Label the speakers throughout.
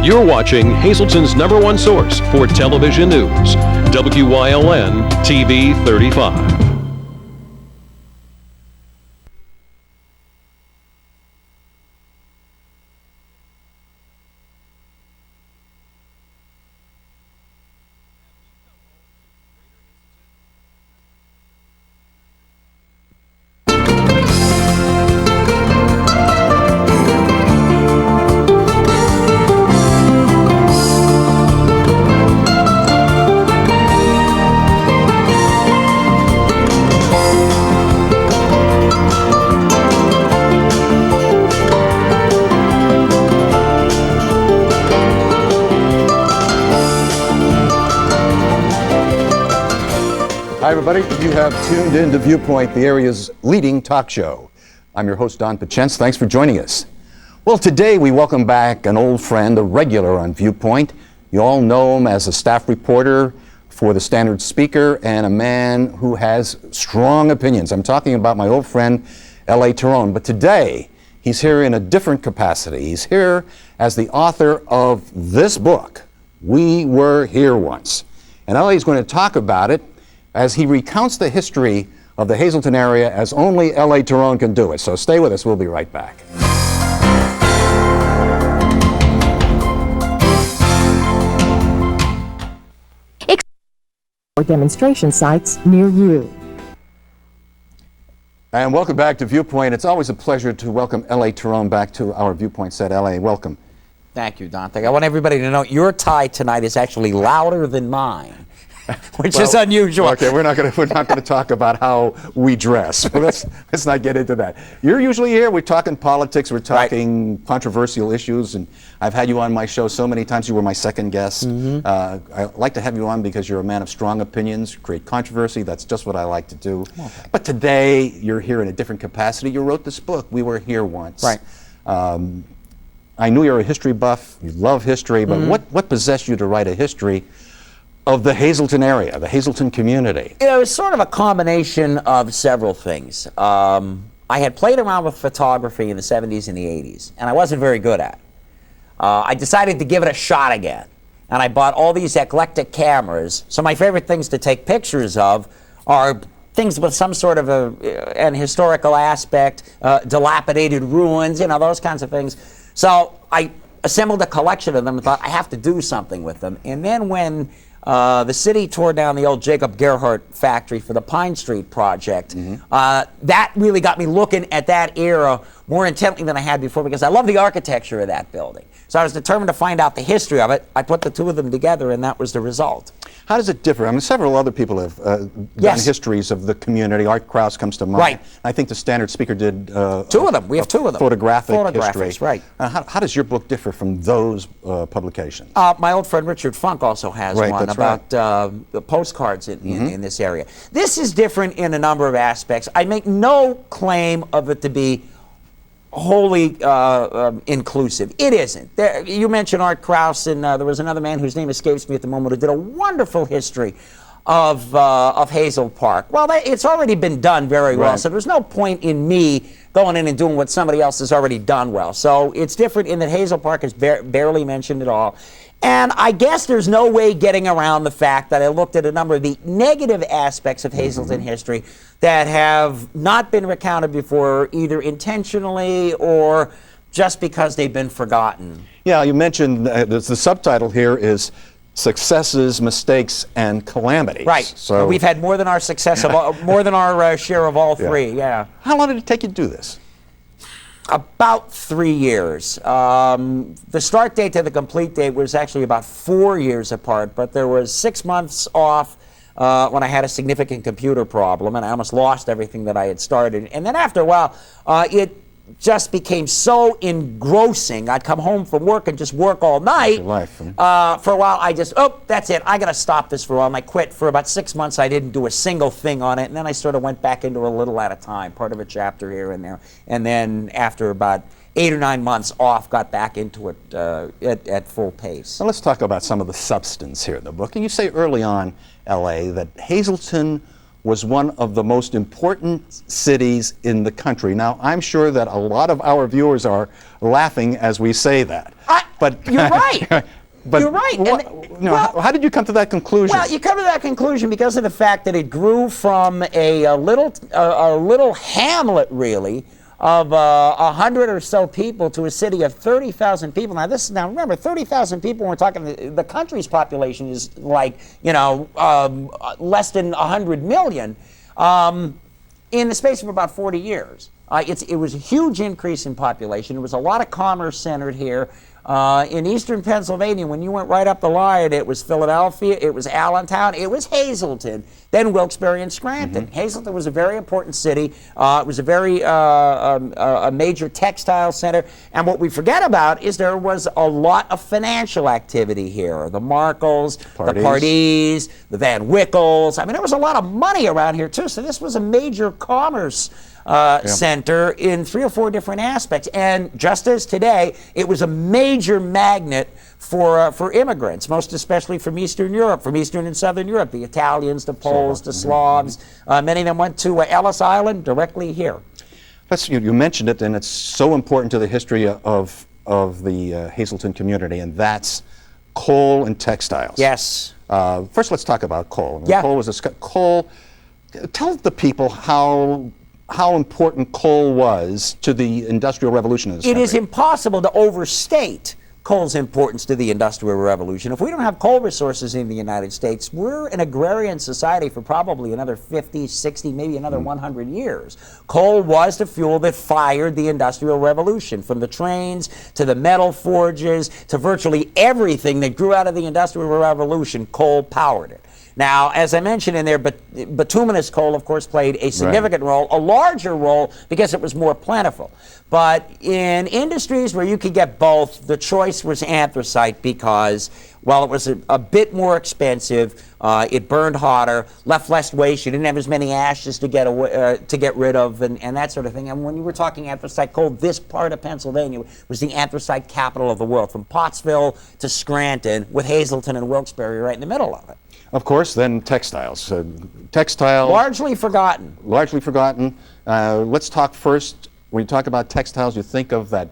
Speaker 1: You're watching Hazleton's #1 source for television news, WYLN TV 35.
Speaker 2: Hi everybody, you have tuned in to Viewpoint, the area's leading talk show. I'm your host, Don Pachence. Thanks for joining us. Well, today we welcome back an old friend, a regular on Viewpoint. You all know him as a staff reporter for the Standard Speaker and a man who has strong opinions. I'm talking about my old friend, L.A. Tarone. But today, he's here in a different capacity. He's here as the author of this book, We Were Here Once. And L.A. is going to talk about it as he recounts the history of the Hazleton area as only L.A. Tarone can do it. So stay with us, we'll be right back.
Speaker 3: Or demonstration sites near you.
Speaker 2: And welcome back to Viewpoint. It's always a pleasure to welcome L.A. Tarone back to our Viewpoint set. L.A., welcome.
Speaker 4: Thank you, Dante. I want everybody to know your tie tonight is actually louder than mine. Which is unusual.
Speaker 2: Okay, we're not going to talk about how we dress. Let's not get into that. You're usually here. We're talking politics. We're talking controversial issues, and I've had you on my show so many times. You were my second guest. I like to have you on because you're a man of strong opinions, create controversy. That's just what I like to do. Okay. But today you're here in a different capacity. You wrote this book, We Were Here Once.
Speaker 4: Right.
Speaker 2: I knew you're a history buff. You love history, but what possessed you to write a history of the Hazleton area, the Hazleton community?
Speaker 4: It was sort of a combination of several things. I had played around with photography in the 70s and the 80s, and I wasn't very good at it. I decided to give it a shot again, and I bought all these eclectic cameras. So my favorite things to take pictures of are things with some sort of an historical aspect, dilapidated ruins, you know, those kinds of things. So I assembled a collection of them and thought I have to do something with them. And then when the city tore down the old Jacob Gerhardt factory for the Pine Street project, that really got me looking at that era more intently than I had before, because I love the architecture of that building. So I was determined to find out the history of it. I put the two of them together, and that was the result.
Speaker 2: How does it differ? I mean, several other people have done histories of the community. Art Krause comes to mind.
Speaker 4: Right.
Speaker 2: I think the Standard Speaker did
Speaker 4: two of them. We have two of them.
Speaker 2: Photographic history.
Speaker 4: Right.
Speaker 2: How does your book differ from those publications?
Speaker 4: My old friend Richard Funk also has one about the postcards in this area. This is different in a number of aspects. I make no claim of it to be wholly inclusive. It isn't. You mentioned Art Krause, and there was another man whose name escapes me at the moment who did a wonderful history of Hazel Park. Well, it's already been done very well, so there's no point in me going in and doing what somebody else has already done well. So it's different in that Hazel Park is barely mentioned at all. And I guess there's no way getting around the fact that I looked at a number of the negative aspects of Hazleton history that have not been recounted before, either intentionally or just because they've been forgotten. Yeah,
Speaker 2: you mentioned the subtitle here is Successes, Mistakes, and Calamities.
Speaker 4: Right.
Speaker 2: So
Speaker 4: we've had more than our success of more than our share of all three. Yeah.
Speaker 2: How long did it take you to do this?
Speaker 4: About 3 years. The start date to the complete date was actually about 4 years apart, but there was 6 months off when I had a significant computer problem, and I almost lost everything that I had started. And then after a while, it just became so engrossing. I'd come home from work and just work all night. For a while, I just, that's it. I got to stop this for a while. And I quit. For about 6 months, I didn't do a single thing on it. And then I sort of went back into a little at a time, part of a chapter here and there. And then after about 8 or 9 months off, got back into it at full pace.
Speaker 2: Now let's talk about some of the substance here in the book. And you say early on, L.A., that Hazleton was one of the most important cities in the country. Now, I'm sure that a lot of our viewers are laughing as we say that. But
Speaker 4: you're right.
Speaker 2: But
Speaker 4: you're right.
Speaker 2: How did you come to that conclusion?
Speaker 4: Well, you come to that conclusion because of the fact that it grew from a little hamlet, really, of 100 or so people to a city of 30,000 people. Now remember, 30,000 people. We're talking the country's population is like less than 100 million in the space of about 40 years. It was a huge increase in population. There was a lot of commerce centered here. In eastern Pennsylvania, when you went right up the line, it was Philadelphia, it was Allentown, it was Hazleton, then Wilkes-Barre and Scranton. Hazleton was a very important city. It was a very a major textile center. And what we forget about is there was a lot of financial activity here. The Markles, the Pardis, the Van Wickles. I mean, there was a lot of money around here, too. So this was a major commerce center in 3 or 4 different aspects. And just as today, it was a major magnet for immigrants, most especially from Eastern Europe, from Eastern and Southern Europe, the Italians, the Poles, the Slavs. Many of them went to Ellis Island, directly here.
Speaker 2: You mentioned it, and it's so important to the history of the Hazleton community, and that's coal and textiles.
Speaker 4: Yes.
Speaker 2: First, let's talk about coal.
Speaker 4: Yeah.
Speaker 2: Coal. Tell the people how important coal was to the Industrial Revolution in this country.
Speaker 4: It is impossible to overstate coal's importance to the Industrial Revolution. If we don't have coal resources in the United States, we're an agrarian society for probably another 50, 60, maybe another 100 years. Coal was the fuel that fired the Industrial Revolution, from the trains to the metal forges to virtually everything that grew out of the Industrial Revolution. Coal powered it. Now, as I mentioned in there, bituminous coal, of course, played a significant role, a larger role because it was more plentiful. But in industries where you could get both, the choice was anthracite because, well, it was a bit more expensive, it burned hotter, left less waste, you didn't have as many ashes to get rid of, and that sort of thing. And when you were talking anthracite coal, this part of Pennsylvania was the anthracite capital of the world, from Pottsville to Scranton, with Hazleton and Wilkes-Barre right in the middle of it.
Speaker 2: Of course, then textiles. Textiles.
Speaker 4: Largely forgotten.
Speaker 2: Largely forgotten. Let's talk first. When you talk about textiles, you think of that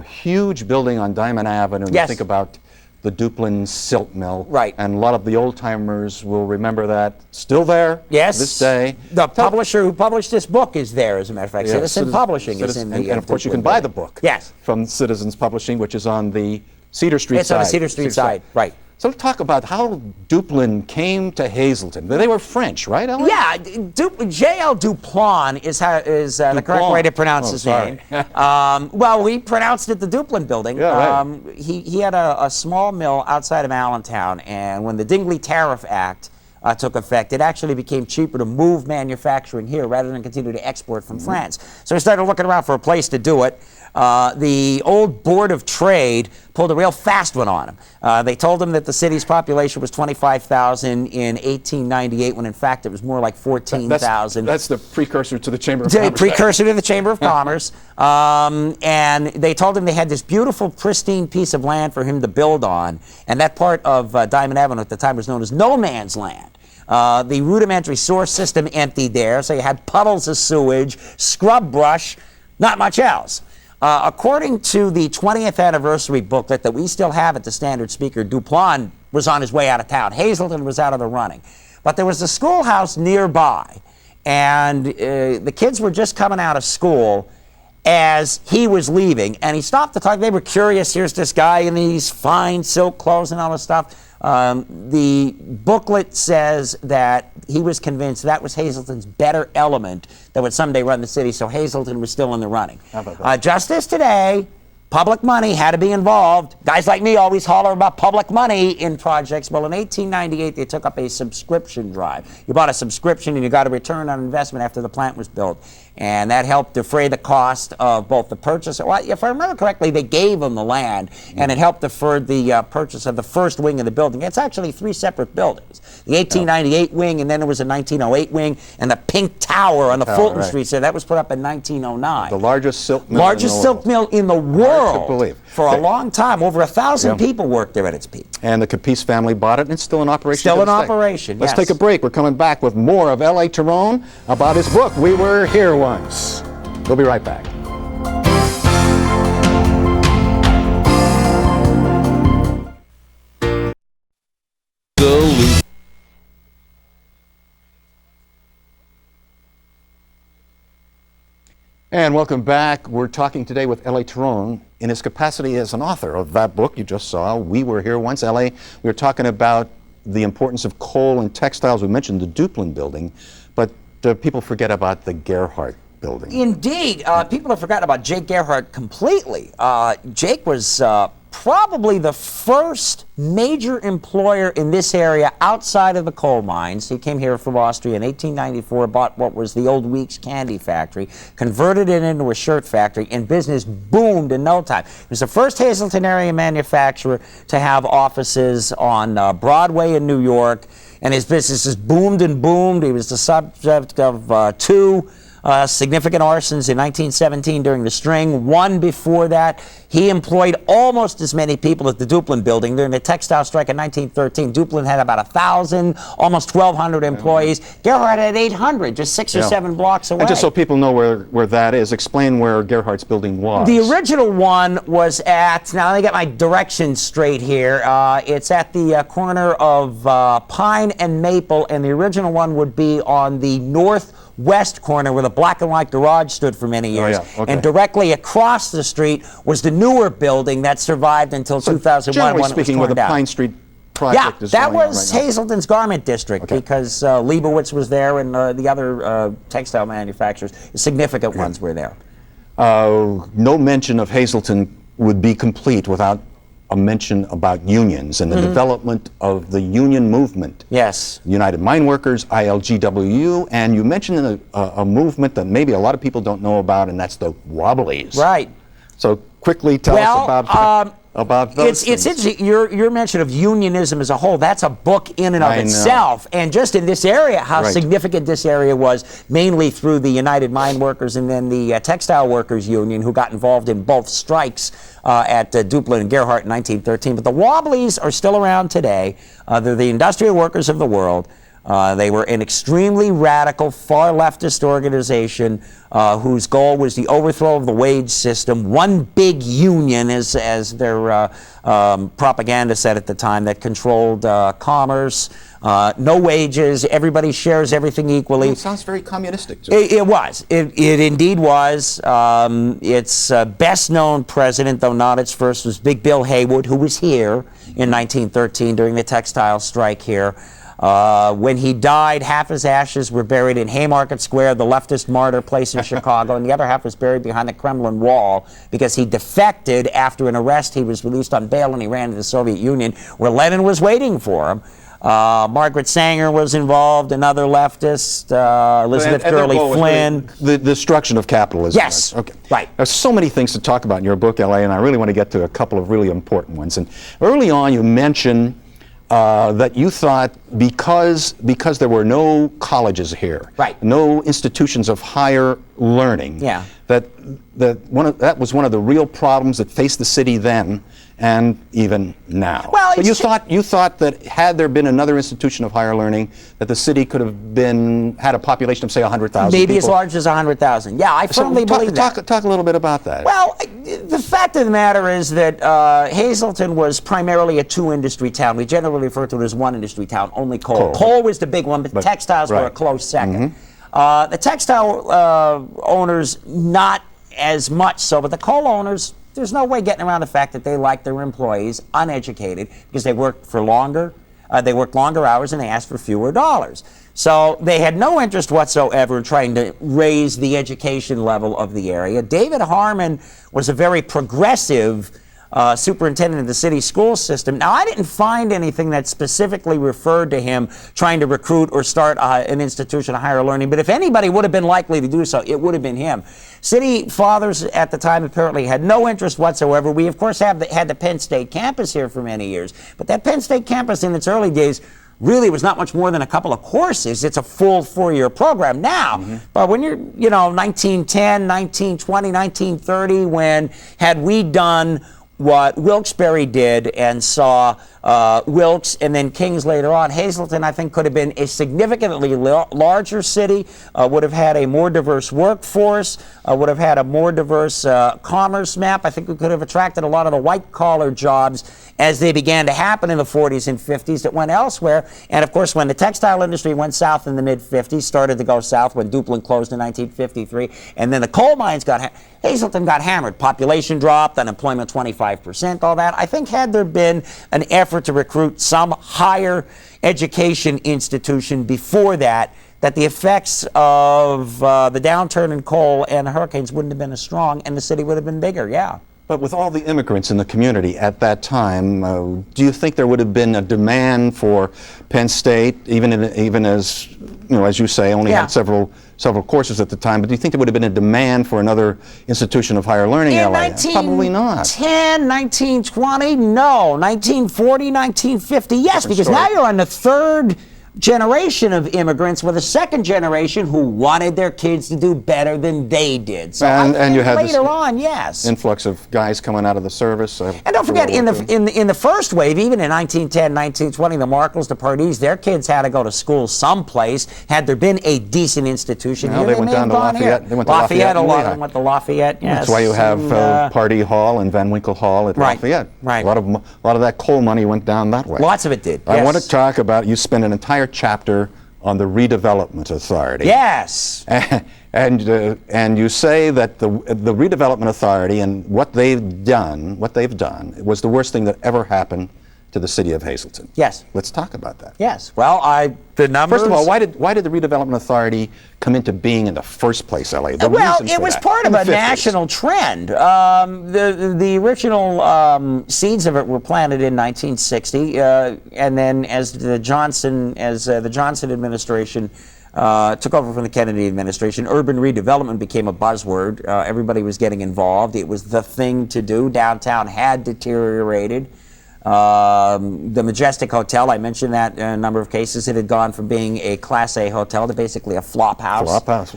Speaker 2: huge building on Diamond Avenue.
Speaker 4: Yes.
Speaker 2: You think about the Duplin Silk Mill.
Speaker 4: Right.
Speaker 2: And a lot of the old-timers will remember that. Still there.
Speaker 4: Yes.
Speaker 2: This day.
Speaker 4: The publisher who published this book is there, as a matter of fact.
Speaker 2: Yeah,
Speaker 4: Citizen Publishing is in the
Speaker 2: and of course, you can buy the book.
Speaker 4: Yes.
Speaker 2: From Citizens Publishing, which is on the Cedar Street
Speaker 4: It's
Speaker 2: side.
Speaker 4: on the Cedar Street side, right.
Speaker 2: So let's talk about how Duplin came to Hazleton. They were French, right, Ellen?
Speaker 4: Yeah, J.L. Duplon is the correct way to pronounce his name. Well, we pronounced it the Duplin Building.
Speaker 2: Yeah, right.
Speaker 4: He had a small mill outside of Allentown, and when the Dingley Tariff Act took effect, it actually became cheaper to move manufacturing here rather than continue to export from France. So we started looking around for a place to do it. The old Board of Trade pulled a real fast one on him. They told him that the city's population was 25,000 in 1898, when in fact it was more like 14,000.
Speaker 2: That's the precursor to the Chamber of Commerce.
Speaker 4: Precursor to the Chamber of Commerce. And they told him they had this beautiful, pristine piece of land for him to build on. And that part of Diamond Avenue at the time was known as no man's land. The rudimentary sewer system emptied there, so you had puddles of sewage, scrub brush, not much else. According to the 20th anniversary booklet that we still have at the Standard Speaker, Duplon was on his way out of town. Hazleton was out of the running. But there was a schoolhouse nearby, and the kids were just coming out of school as he was leaving, and he stopped to talk. They were curious. Here's this guy in these fine silk clothes and all this stuff. The booklet says that he was convinced that was Hazleton's better element that would someday run the city, so Hazleton was still in the running.
Speaker 2: How about that?
Speaker 4: Just as today, public money had to be involved. Guys like me always holler about public money in projects. Well, in 1898, they took up a subscription drive. You bought a subscription and you got a return on investment after the plant was built. And that helped defray the cost of both the purchase. Well, if I remember correctly, they gave them the land, and it helped defer the purchase of the first wing of the building. It's actually 3 separate buildings. The 1898 wing, and then there was a 1908 wing, and the Pink Tower on the Fulton Street. So that was put up in 1909.
Speaker 2: The largest silk mill
Speaker 4: Largest silk mill in the world.
Speaker 2: Hard to believe.
Speaker 4: For a long time. Over 1,000 people worked there at its peak.
Speaker 2: And the Capice family bought it, and it's still in operation.
Speaker 4: Still
Speaker 2: to
Speaker 4: in
Speaker 2: this day.
Speaker 4: operation,
Speaker 2: Let's
Speaker 4: yes.
Speaker 2: take a break. We're coming back with more of L.A. Tarone about his book, We Were Here Once. We'll be right back. And welcome back. We're talking today with L.A. Tarone in his capacity as an author of that book you just saw, We Were Here Once, L.A. We were talking about the importance of coal and textiles. We mentioned the Duplin building, but people forget about the Gerhardt building.
Speaker 4: Indeed. People have forgotten about Jake Gerhardt completely. Jake was probably the first major employer in this area outside of the coal mines. He came here from Austria in 1894, bought what was the old Weeks candy factory, converted it into a shirt factory, and business boomed in no time. He was the first Hazleton area manufacturer to have offices on Broadway in New York, and his businesses boomed and boomed. He was the subject of two significant arsons in 1917 during the string. One before that. He employed almost as many people at the Duplin building. During the textile strike in 1913, Duplin had about 1,000, almost 1,200 employees. Gerhardt had 800, just 6 or 7 blocks away.
Speaker 2: And just so people know where that is, explain where Gerhardt's building was.
Speaker 4: The original one was at, now let me get my directions straight here, it's at the corner of Pine and Maple, and the original one would be on the northwest corner where the black and white garage stood for many years.
Speaker 2: Oh, yeah. Okay.
Speaker 4: And directly across the street was the newer building that survived until 2001
Speaker 2: generally
Speaker 4: when
Speaker 2: speaking,
Speaker 4: it was
Speaker 2: where
Speaker 4: torn
Speaker 2: the
Speaker 4: down.
Speaker 2: Pine Street project is
Speaker 4: that
Speaker 2: going on
Speaker 4: was
Speaker 2: right now.
Speaker 4: Hazleton's garment district because Leibowitz was there and the other textile manufacturers, significant ones were there.
Speaker 2: No mention of Hazleton would be complete without a mention about unions and the development of the union movement.
Speaker 4: Yes.
Speaker 2: United Mine Workers, ILGWU, and you mentioned a movement that maybe a lot of people don't know about, and that's the Wobblies.
Speaker 4: Right.
Speaker 2: So quickly tell us about those
Speaker 4: It's interesting. Your mention of unionism as a whole, that's a book in and of itself. And just in this area, how significant this area was, mainly through the United Mine Workers and then the Textile Workers Union, who got involved in both strikes at Duplin and Gerhardt in 1913. But the Wobblies are still around today. They're the industrial workers of the world. They were an extremely radical, far leftist organization whose goal was the overthrow of the wage system. One big union, as their propaganda said at the time, that controlled commerce, no wages, everybody shares everything equally.
Speaker 2: Well, it sounds very communistic.
Speaker 4: It was. It indeed was. Its best known president, though not its first, was Big Bill Haywood, who was here in 1913 during the textile strike here. When he died, half his ashes were buried in Haymarket Square, the leftist martyr place in Chicago, and the other half was buried behind the Kremlin wall because he defected after an arrest. He was released on bail and he ran to the Soviet Union, where Lenin was waiting for him. Margaret Sanger was involved, another leftist, Elizabeth Gurley Flynn.
Speaker 2: The destruction of capitalism.
Speaker 4: Yes,
Speaker 2: okay.
Speaker 4: right.
Speaker 2: There's so many things to talk about in your book, L.A., and I really want to get to a couple of really important ones. And early on, you mentioned that you thought because there were no colleges here, no institutions of higher learning, that was one of the real problems that faced the city then and even now.
Speaker 4: Well,
Speaker 2: so you thought that had there been another institution of higher learning, that the city could have had a population of say 100,000
Speaker 4: maybe
Speaker 2: people.
Speaker 4: as large as 100,000. Yeah, I firmly believe that.
Speaker 2: Talk a little bit about that.
Speaker 4: Well, the fact of the matter is that Hazleton was primarily a two-industry town. We generally refer to it as one industry town, only coal. Coal was the big one, but textiles were a close second. The textile owners, not as much so, but the coal owners, there's no way getting around the fact that they like their employees uneducated because they worked for longer, they worked longer hours and they asked for fewer dollars. So they had no interest whatsoever in trying to raise the education level of the area. David Harmon was a very progressive superintendent of the city school system. Now, I didn't find anything that specifically referred to him trying to recruit or start an institution of higher learning, but if anybody would have been likely to do so, it would have been him. City fathers at the time apparently had no interest whatsoever. We, of course, had the Penn State campus here for many years, but that Penn State campus in its early days really was not much more than a couple of courses. It's a full 4-year program now. But when you're, 1910, 1920, 1930, had we done what Wilkes-Barre did and saw Wilkes, and then Kings later on. Hazleton, I think, could have been a significantly larger city, would have had a more diverse workforce, would have had a more diverse commerce map. I think we could have attracted a lot of the white-collar jobs as they began to happen in the 40s and 50s that went elsewhere. And, of course, when the textile industry went south in the mid-50s, started to go south when Duplin closed in 1953, and then the coal mines Hazleton got hammered. Population dropped, unemployment 25%, all that. I think had there been an effort to recruit some higher education institution before that the effects of the downturn in coal and the hurricanes wouldn't have been as strong, and the city would have been bigger, yeah.
Speaker 2: But with all the immigrants in the community at that time, do you think there would have been a demand for Penn State, even as as you say, only had several courses at the time? But do you think there would have been a demand for another institution of higher learning in LA? Probably not.
Speaker 4: 1910, 1920, no. 1940, 1950, yes, because now you're on the third generation of immigrants with a second generation who wanted their kids to do better than they did. So
Speaker 2: and you had
Speaker 4: later on, yes,
Speaker 2: influx of guys coming out of the service.
Speaker 4: And don't forget, in the first wave, even in 1910, 1920, the Markles, the Pardees, their kids had to go to school someplace. Had there been a decent institution,
Speaker 2: they went down to Lafayette. They went to Lafayette.
Speaker 4: A lot of them went to Lafayette. Yes.
Speaker 2: That's why you have Pardee Hall and Van Winkle Hall at Lafayette.
Speaker 4: Right.
Speaker 2: A lot of that coal money went down that way.
Speaker 4: Lots of it did.
Speaker 2: I want to talk about. You spent an entire chapter on the Redevelopment Authority.
Speaker 4: Yes.
Speaker 2: And you say that the Redevelopment Authority and what they've done was the worst thing that ever happened to the city of Hazleton.
Speaker 4: Yes.
Speaker 2: Let's talk about that.
Speaker 4: Yes. Well, the numbers.
Speaker 2: First of all, why did the Redevelopment Authority come into being in the first place, LA?
Speaker 4: Well, it was part of a national trend. The original seeds of it were planted in 1960, and then as the Johnson administration took over from the Kennedy administration, urban redevelopment became a buzzword. Everybody was getting involved. It was the thing to do. Downtown had deteriorated. The Majestic Hotel, I mentioned that in a number of cases. It had gone from being a Class A hotel to basically a flop house.
Speaker 2: Flop house.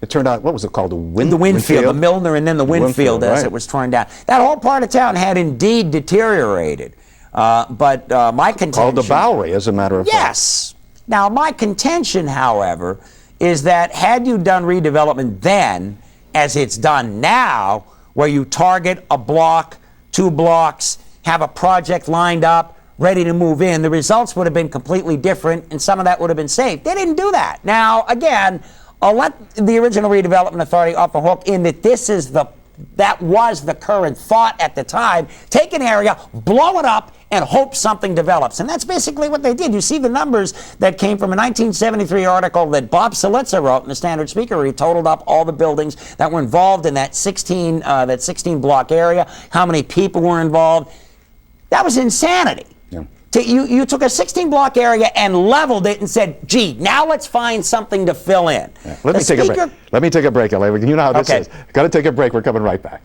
Speaker 2: It turned out, what was it called? The
Speaker 4: Winfield, the Milner, and then the Winfield as it was torn down. That whole part of town had indeed deteriorated. But my contention...
Speaker 2: Called the Bowery, as a matter of fact.
Speaker 4: Yes. Now, my contention, however, is that had you done redevelopment then, as it's done now, where you target a block, 2 blocks, have a project lined up, ready to move in, the results would have been completely different, and some of that would have been saved. They didn't do that. Now, again, I'll let the original Redevelopment Authority off the hook in that that was the current thought at the time. Take an area, blow it up, and hope something develops. And that's basically what they did. You see the numbers that came from a 1973 article that Bob Selitzer wrote in the Standard Speaker, where he totaled up all the buildings that were involved in that 16 block area, how many people were involved. That was insanity. Yeah. You took a 16-block area and leveled it and said, gee, now let's find something to fill in.
Speaker 2: Yeah. Let me take a break, LA. You know how this is. Got to take a break. We're coming right back.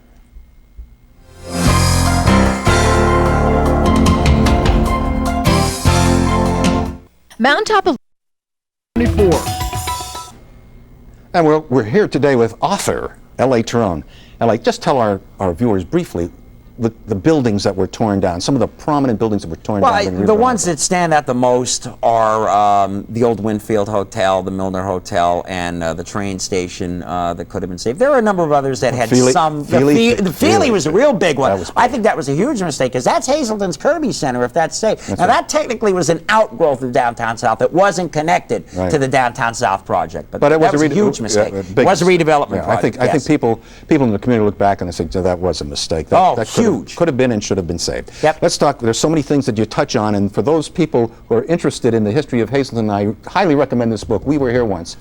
Speaker 3: Mountaintop of
Speaker 5: 24.
Speaker 2: And we're here today with author L.A. Tarone. L.A., just tell our viewers briefly the buildings that were torn down, some of the prominent buildings that were torn down.
Speaker 4: Well, the ones that stand out the most are the old Winfield Hotel, the Milner Hotel, and the train station that could have been saved. There are a number of others that had some. The Feely was a real big one. I think that was a huge mistake, because that's Hazleton's Kirby Center, if that's safe. Now, that technically was an outgrowth of Downtown South. It wasn't connected to the Downtown South project. But that was a huge mistake. It was a redevelopment project.
Speaker 2: I think people in the community look back and they say, that was a mistake. That
Speaker 4: huge.
Speaker 2: Could have been and should have been saved.
Speaker 4: Yep.
Speaker 2: Let's talk. There's so many things that you touch on, and for those people who are interested in the history of Hazleton, I highly recommend this book. We Were Here Once.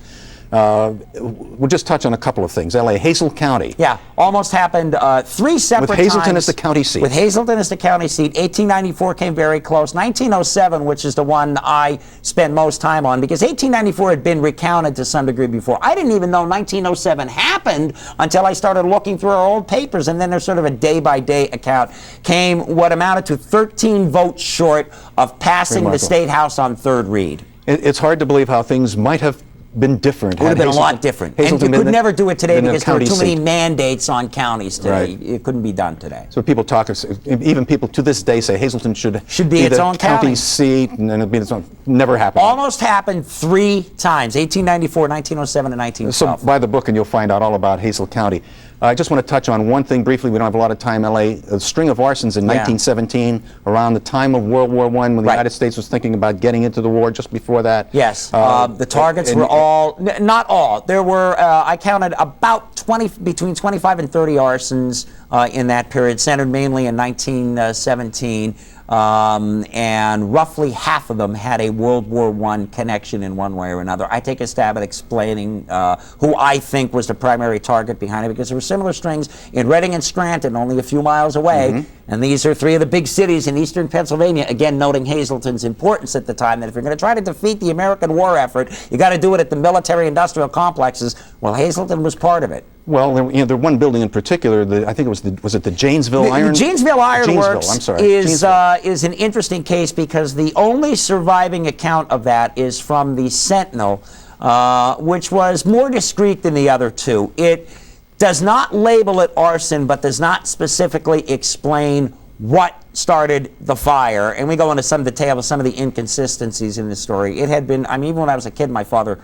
Speaker 2: We'll just touch on a couple of things. L.A., Hazel County.
Speaker 4: Yeah, almost happened 3 separate times.
Speaker 2: With Hazleton as the county seat.
Speaker 4: With Hazleton as the county seat. 1894 came very close. 1907, which is the one I spend most time on, because 1894 had been recounted to some degree before. I didn't even know 1907 happened until I started looking through our old papers, and then there's sort of a day-by-day account. Came what amounted to 13 votes short of passing the State House on third read.
Speaker 2: It's hard to believe how things might have been different?
Speaker 4: It would have been a lot different. And you could never do it today because there are too many mandates on counties today.
Speaker 2: Right.
Speaker 4: It couldn't be done today.
Speaker 2: So people talk, even people to this day say Hazleton should
Speaker 4: be its
Speaker 2: the
Speaker 4: own
Speaker 2: county
Speaker 4: county.
Speaker 2: seat, and then it'd be its own. Never happened.
Speaker 4: Almost happened 3 times, 1894, 1907, and 1912.
Speaker 2: So buy the book and you'll find out all about Hazel County. I just want to touch on one thing briefly. We don't have a lot of time. LA, a string of arsons in 1917, around the time of World War I, when the United States was thinking about getting into the war. Just before that,
Speaker 4: yes, the targets were all, not all. There were, I counted about between 25 and 30 arsons in that period, centered mainly in 1917. And roughly half of them had a World War I connection in one way or another. I take a stab at explaining who I think was the primary target behind it, because there were similar strings in Reading and Scranton, only a few miles away, and these are 3 of the big cities in eastern Pennsylvania, again noting Hazleton's importance at the time, that if you're going to try to defeat the American war effort, you got to do it at the military-industrial complexes. Well, Hazleton was part of it.
Speaker 2: Well, the one building in particular, I think it was it the Janesville Iron?
Speaker 4: The Janesville Iron Works
Speaker 2: I'm sorry.
Speaker 4: is an interesting case, because the only surviving account of that is from the Sentinel, which was more discreet than the other 2. It does not label it arson, but does not specifically explain what started the fire. And we go into some detail of some of the inconsistencies in the story. It had been, I mean, even when I was a kid, my father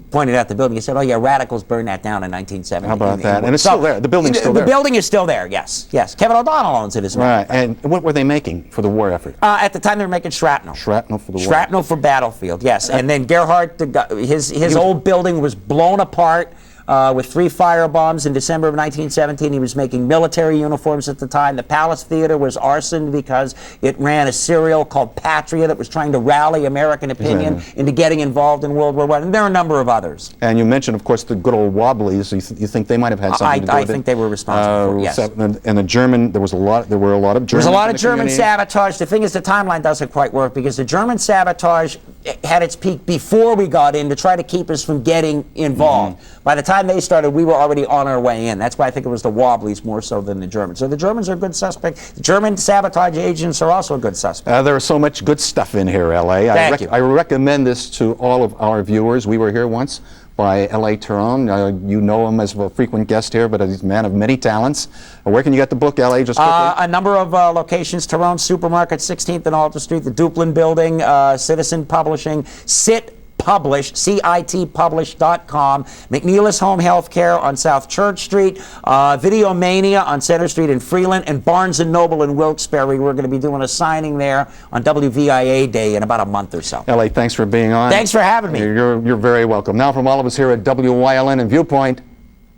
Speaker 4: pointed out the building. He said, oh yeah, radicals burned that down in 1970.
Speaker 2: How about that? And it's still there. The building's still there.
Speaker 4: The building is still there, yes. Yes. Kevin O'Donnell owns it as well.
Speaker 2: Right. And what were they making for the war effort?
Speaker 4: At the time, they were making shrapnel.
Speaker 2: Shrapnel for the war.
Speaker 4: Shrapnel for battlefield, yes. And then Gerhardt, his old building was blown apart with 3 firebombs in December of 1917. He was making military uniforms at the time. The Palace Theater was arsoned because it ran a serial called Patria that was trying to rally American opinion into getting involved in World War I. And there are a number of others. And
Speaker 2: you mentioned, of course, the good old Wobblies. You think they might have had something to do with it?
Speaker 4: I think they were responsible for it, yes.
Speaker 2: And the German, there were a lot of German.
Speaker 4: There was a lot of German sabotage. The thing is, the timeline doesn't quite work, because the German sabotage had its peak before we got in to try to keep us from getting involved. By the time they started, we were already on our way in. That's why I think it was the Wobblies more so than the Germans. So the Germans are a good suspect. The German sabotage agents are also a good suspect.
Speaker 2: There is so much good stuff in here, L.A.
Speaker 4: Thank you.
Speaker 2: I recommend this to all of our viewers. We were here once by L.A. Tarone. You know him as a frequent guest here, but he's a man of many talents. Where can you get the book, L.A., just quickly?
Speaker 4: A number of locations. Tarone Supermarket, 16th and Alta Street, the Duplin Building, Citizen Publishing, CitPublish.com, McNeilus Home Healthcare on South Church Street, Videomania on Center Street in Freeland, and Barnes & Noble in Wilkes-Barre. We're going to be doing a signing there on WVIA Day in about a month or so.
Speaker 2: L.A., thanks for being on.
Speaker 4: Thanks for having me.
Speaker 2: You're very welcome. Now, from all of us here at WYLN and Viewpoint,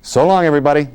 Speaker 2: so long, everybody.